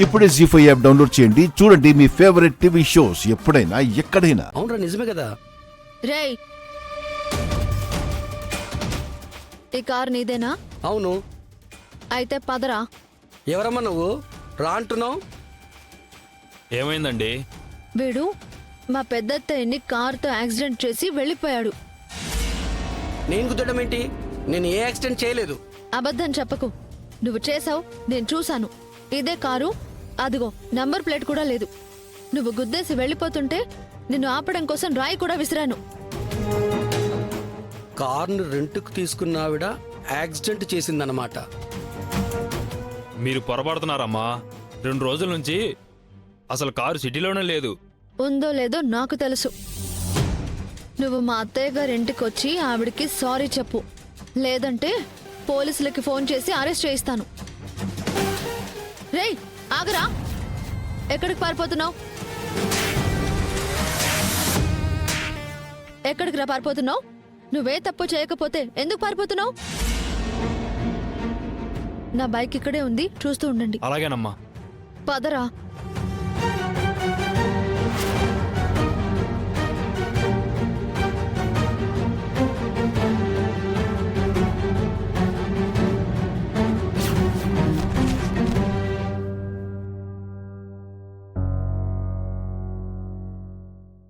ఇప్పుడే జీ5 app download చేయండి. చూడండి మీ ఫేవరెట్ టీవీ షోస్ ఎప్పుడైనా ఎక్కడైనా. అవునరా, నిజమే కదా. రేయ్, ఈ కార్ నీదేనా? అవును. అయితే పదరా. ఎవరమ్మా నువ్వు? రా అంటున్నావు. ఏమైందండి? వీడు మా పెద్దత్తయ్యని కారుతో యాక్సిడెంట్ చేసి వెళ్ళిపోయాడు. నేను గుద్దడం ఏంటి? నేను ఏ యాక్సిడెంట్ చేయలేదు. అబద్ధం చెప్పకు. నువ్వు చేసావు, నేను చూశాను. ఇదే కారు, అదిగో నంబర్ ప్లేట్ కూడా లేదు. నువ్వు గుద్దేసి వెళ్ళిపోతుంటే నిన్ను ఆపడం కోసం రాయి కూడా విసిరాను. కార్ను రెంట్కు తీసుకున్న ఆవిడ యాక్సిడెంట్ చేసిందన్నమాట. మీరు పొరపడుతున్నారమ్మా. 2 రోజుల నుంచి అసలు కారు సిటీలోనే లేదు. ఉందో లేదో నాకు తెలుసు. నువ్వు మా అత్తయ్య గారి ఇంటికి వచ్చి ఆవిడికి సారీ చెప్పు, లేదంటే పోలీసులకి ఫోన్ చేసి అరెస్ట్ చేయిస్తాను. రేయ్, ఆగరా. ఎక్కడికి పారిపోతున్నావు? ఎక్కడికి రా పారిపోతున్నావు? నువ్వే తప్పు చేయకపోతే ఎందుకు పారిపోతున్నావు? నా బైక్ ఇక్కడే ఉంది, చూస్తూ ఉండండి. అలాగేనమ్మా. పదరా.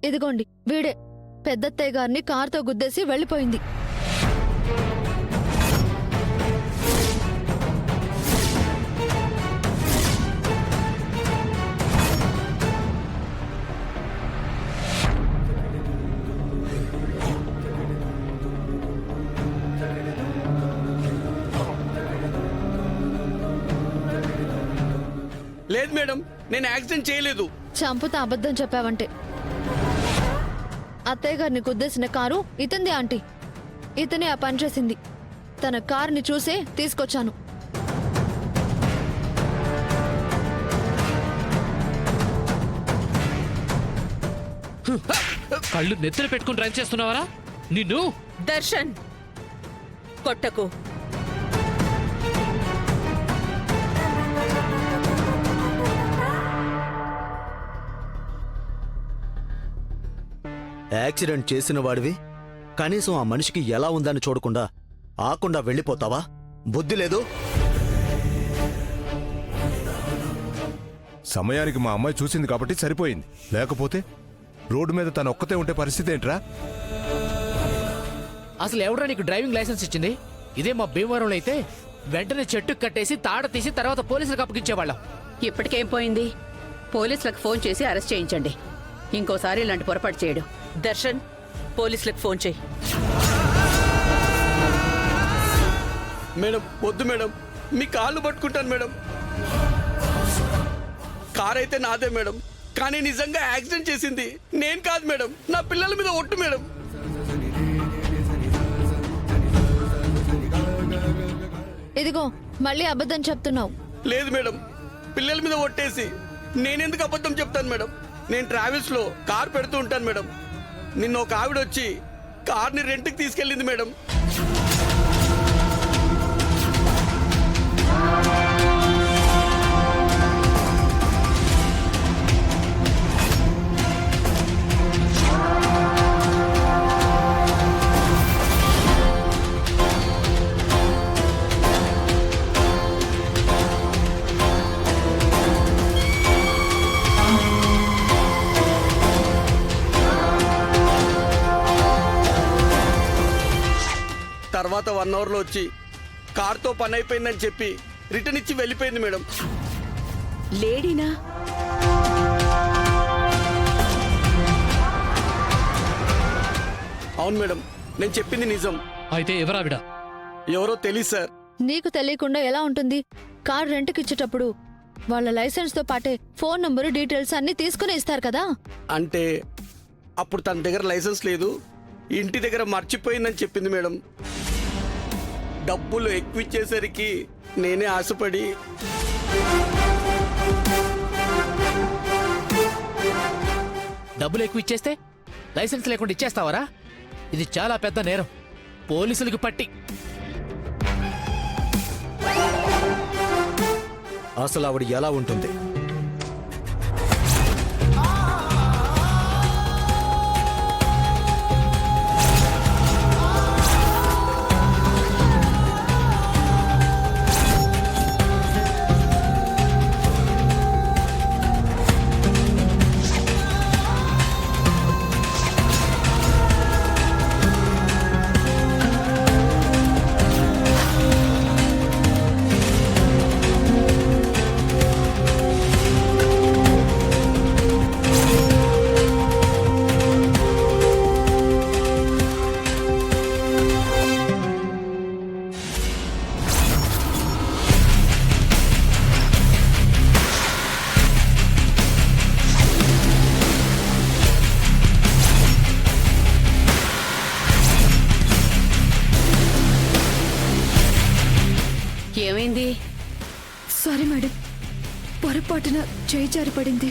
ఇదిగోండి, వీడే పెద్దత్తయ్య గారిని కారుతో గుద్దేసి వెళ్ళిపోయింది. లేదు మేడం, నేను యాక్సిడెంట్ చేయలేదు. చంపుతా అబద్ధం చెప్పావంటే. అత్తయ్య గారిని గుద్దేసిన కారు ఇతంది ఆంటీ. ఇతనే ఆ పని చేసింది. తన కారుని చూసే తీసుకొచ్చాను. కళ్ళు నెత్తిన పెట్టుకుని డ్రైవ్ చేస్తున్నావరా నిన్ను? దర్శన్, కొట్టకు. యాక్సిడెంట్ చేసిన వాడివి కనీసం ఆ మనిషికి ఎలా ఉందని చూడకుండా ఆకుండా వెళ్ళిపోతావా? బుద్ధి లేదు. సమయానికి మా అమ్మాయి చూసింది కాబట్టి సరిపోయింది. లేకపోతే రోడ్డు మీద తను ఒక్కతే ఉంటే పరిస్థితి ఏంట్రా? అసలు ఎవడ్రా నీకు డ్రైవింగ్ లైసెన్స్ ఇచ్చింది? ఇదే మా భీమవరంలో అయితే వెంటనే చెట్టు కట్టేసి తాడ తీసి తర్వాత పోలీసులకు అప్పగించేవాళ్ళం. ఇప్పటికేం పోయింది? పోలీసులకు ఫోన్ చేసి అరెస్ట్ చేయించండి. ఇంకోసారి ఇలాంటి పొరపాటు చేయడు. దర్శన్, పోలీసులకు ఫోన్ చేయి. మేడం వద్దు మేడం, మీ కాళ్ళు పట్టుకుంటాను మేడం. కార్ అయితే నాదే మేడం, కానీ నిజంగా యాక్సిడెంట్ చేసింది నేను కాదు మేడం. నా పిల్లల మీద ఒట్టు మేడం. ఇదిగో మళ్ళీ అబద్ధం చెప్తున్నావు. లేదు మేడం, పిల్లల మీద ఒట్టేసి నేనెందుకు అబద్ధం చెప్తాను మేడం? నేను ట్రావెల్స్ లో కార్ పెడుతూ ఉంటాను మేడం. నిన్న ఒక ఆవిడ వచ్చి కార్ని రెంట్కి తీసుకెళ్ళింది మేడం. తర్వాత 1 అవర్లో వచ్చి కార్తో పని అయిపోయిందని చెప్పి రిటర్న్ ఇచ్చి వెళ్ళిపోయింది మేడం. లేడీనా? అవును మేడం, నేను చెప్పింది నిజం. అయితే ఎవరావిడ? ఎవరో తెలియదు సార్. నీకు తెలియకుండా ఎలా ఉంటుంది? కారు రెంట్కి ఇచ్చేటప్పుడు వాళ్ళ లైసెన్స్ తో పాటే ఫోన్ నంబరు, డీటెయిల్స్ అన్ని తీసుకుని ఇస్తారు కదా. అంటే అప్పుడు తన దగ్గర లైసెన్స్ లేదు, ఇంటి దగ్గర మర్చిపోయిందని చెప్పింది మేడం. డబ్బులు ఎక్కువ ఇచ్చేసరికి నేనే ఆశపడి డబ్బులు ఎక్కువ ఇచ్చేస్తే లైసెన్స్ లేకుండా ఇచ్చేస్తావరా? ఇది చాలా పెద్ద నేరం. పోలీసులకు పట్టి. అసలు ఆవిడ ఎలా ఉంటుంది? పొరపాటున చేయి జారిపడింది.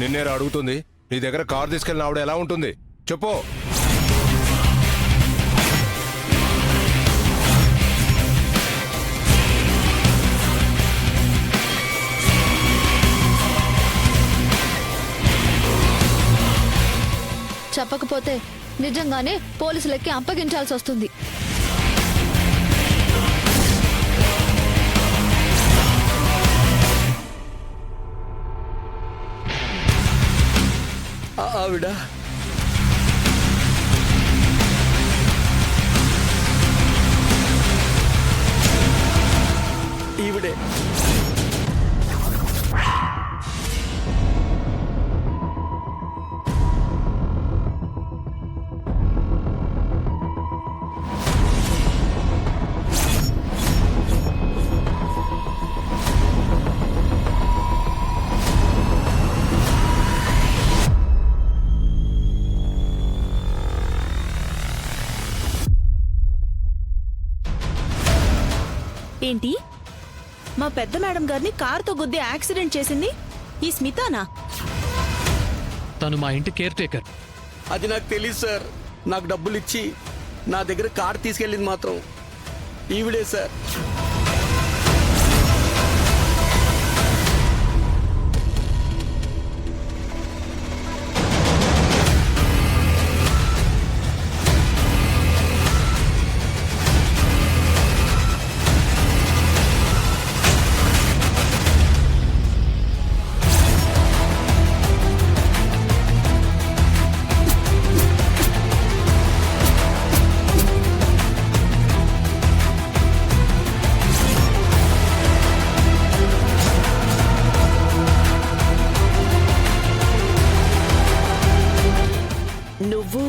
నిన్నేరా అడుగుతుంది. నీ దగ్గర కారు తీసుకెళ్ళిన ఆవిడ ఎలా ఉంటుంది చెప్పు. చెప్పకపోతే నిజంగానే పోలీసులకి అప్పగించాల్సి వస్తుంది. ఆవిడ ఈవిడే. ఏంటి, మా పెద్ద మేడం గారిని కారుతో గుద్ది యాక్సిడెంట్ చేసింది ఈ స్మితానా? తను మా ఇంటి కేర్ టేకర్. అది నాకు తెలియదు సార్. నాకు డబ్బులు ఇచ్చి నా దగ్గర కార్ తీసుకెళ్ళింది మాత్రం ఈవిడే సార్. నువ్వు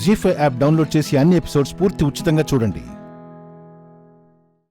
జీ5 యాప్ డౌన్లోడ్ చేసి అన్ని ఎపిసోడ్స్ పూర్తి ఉచితంగా చూడండి.